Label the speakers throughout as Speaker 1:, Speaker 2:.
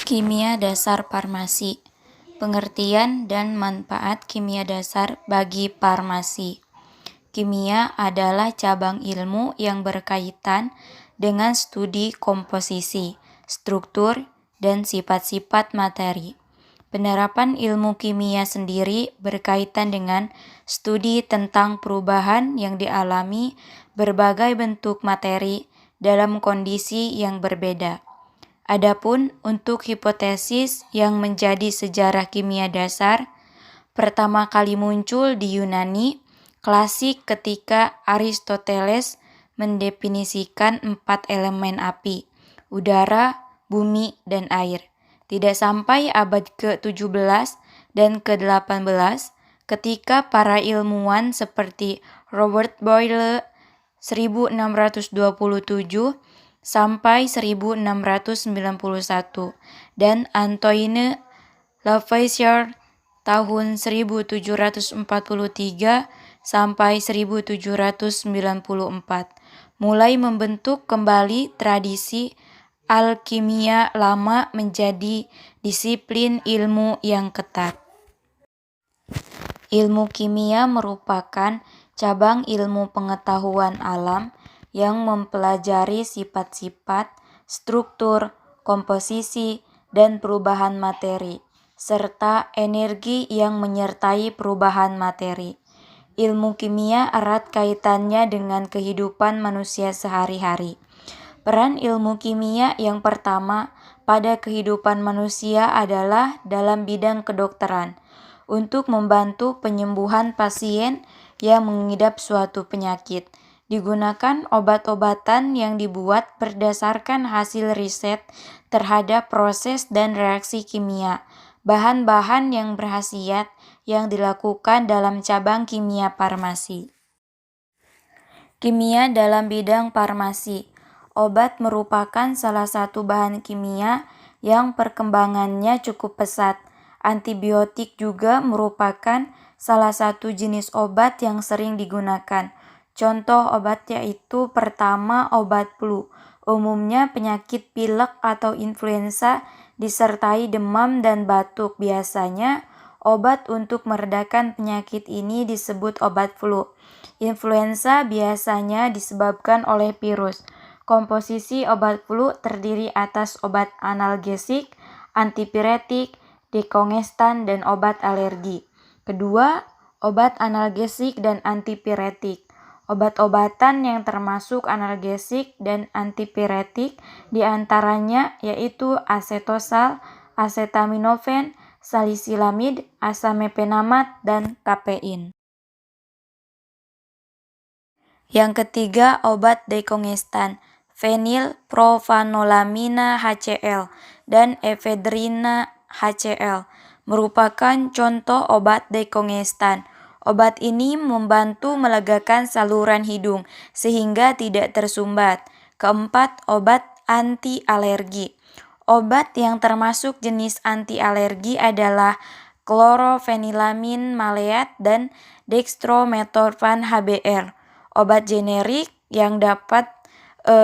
Speaker 1: Kimia dasar farmasi. Pengertian dan manfaat kimia dasar bagi farmasi. Kimia adalah cabang ilmu yang berkaitan dengan studi komposisi, struktur, dan sifat-sifat materi. Penerapan ilmu kimia sendiri berkaitan dengan studi tentang perubahan yang dialami berbagai bentuk materi dalam kondisi yang berbeda. Adapun untuk hipotesis yang menjadi sejarah kimia dasar, pertama kali muncul di Yunani klasik ketika Aristoteles mendefinisikan 4 elemen api, udara, bumi, dan air. Tidak sampai abad ke-17 dan ke-18 ketika para ilmuwan seperti Robert Boyle 1627 sampai 1691 dan Antoine Lavoisier tahun 1743 sampai 1794 mulai membentuk kembali tradisi alkimia lama menjadi disiplin ilmu yang ketat. Ilmu kimia merupakan cabang ilmu pengetahuan alam yang mempelajari sifat-sifat, struktur, komposisi, dan perubahan materi, serta energi yang menyertai perubahan materi. Ilmu kimia erat kaitannya dengan kehidupan manusia sehari-hari. Peran ilmu kimia yang pertama pada kehidupan manusia adalah dalam bidang kedokteran, untuk membantu penyembuhan pasien yang mengidap suatu penyakit. Digunakan obat-obatan yang dibuat berdasarkan hasil riset terhadap proses dan reaksi kimia, bahan-bahan yang berkhasiat yang dilakukan dalam cabang kimia farmasi. Kimia dalam bidang farmasi. Obat merupakan salah satu bahan kimia yang perkembangannya cukup pesat. Antibiotik juga merupakan salah satu jenis obat yang sering digunakan. Contoh obat yaitu pertama obat flu, umumnya penyakit pilek atau influenza disertai demam dan batuk. Biasanya obat untuk meredakan penyakit ini disebut obat flu. Influenza biasanya disebabkan oleh virus. Komposisi obat flu terdiri atas obat analgesik, antipiretik, dekongestan, dan obat alergi. Kedua, obat analgesik dan antipiretik. Obat-obatan yang termasuk analgesik dan antipiretik diantaranya yaitu asetosal, acetaminophen, salisilamid, asamefenamat, dan kafein. Yang ketiga, obat dekongestan, fenilprofanolamina HCl dan efedrina HCl merupakan contoh obat dekongestan. Obat ini membantu melegakan saluran hidung sehingga tidak tersumbat. Keempat, obat anti alergi. Obat yang termasuk jenis anti alergi adalah klorofenilamin maleat dan dextrometorphan HBr. Obat generik yang dapat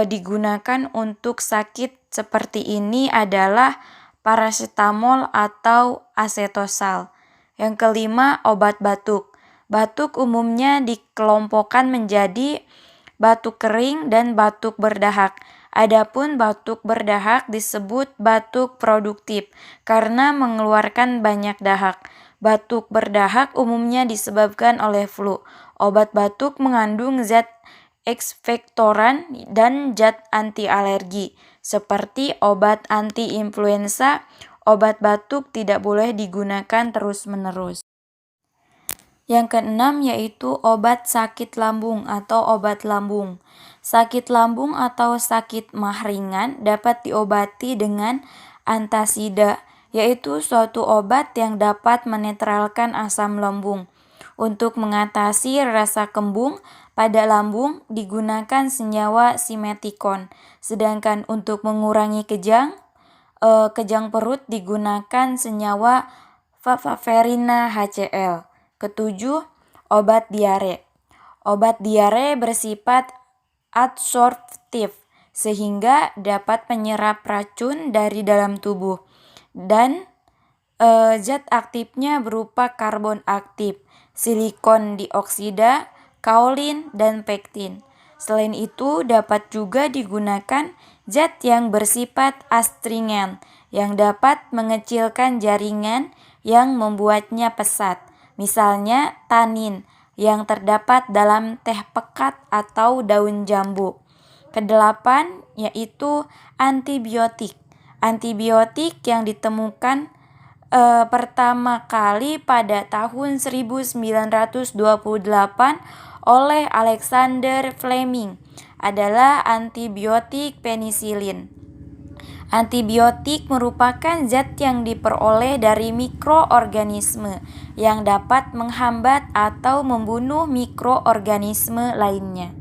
Speaker 1: digunakan untuk sakit seperti ini adalah paracetamol atau asetosal. Yang kelima, obat batuk. Batuk umumnya dikelompokkan menjadi batuk kering dan batuk berdahak. Adapun batuk berdahak disebut batuk produktif karena mengeluarkan banyak dahak. Batuk berdahak umumnya disebabkan oleh flu. Obat batuk mengandung zat ekspektoran dan zat anti alergi. Seperti obat anti-influenza, obat batuk tidak boleh digunakan terus-menerus. Yang keenam yaitu obat sakit lambung atau obat lambung. Sakit lambung atau sakit mah ringan dapat diobati dengan antasida, yaitu suatu obat yang dapat menetralkan asam lambung. Untuk mengatasi rasa kembung pada lambung digunakan senyawa simetikon, sedangkan untuk mengurangi kejang perut digunakan senyawa favipiravir HCl. Ketujuh, obat diare. Obat diare bersifat adsorptif sehingga dapat menyerap racun dari dalam tubuh. dan zat aktifnya berupa karbon aktif, silikon dioksida, kaolin, dan pektin. Selain itu, dapat juga digunakan zat yang bersifat astringen yang dapat mengecilkan jaringan yang membuatnya pesat. Misalnya tanin yang terdapat dalam teh pekat atau daun jambu. Kedelapan yaitu antibiotik. Antibiotik yang ditemukan pertama kali pada tahun 1928 oleh Alexander Fleming adalah antibiotik penisilin. Antibiotik merupakan zat yang diperoleh dari mikroorganisme yang dapat menghambat atau membunuh mikroorganisme lainnya.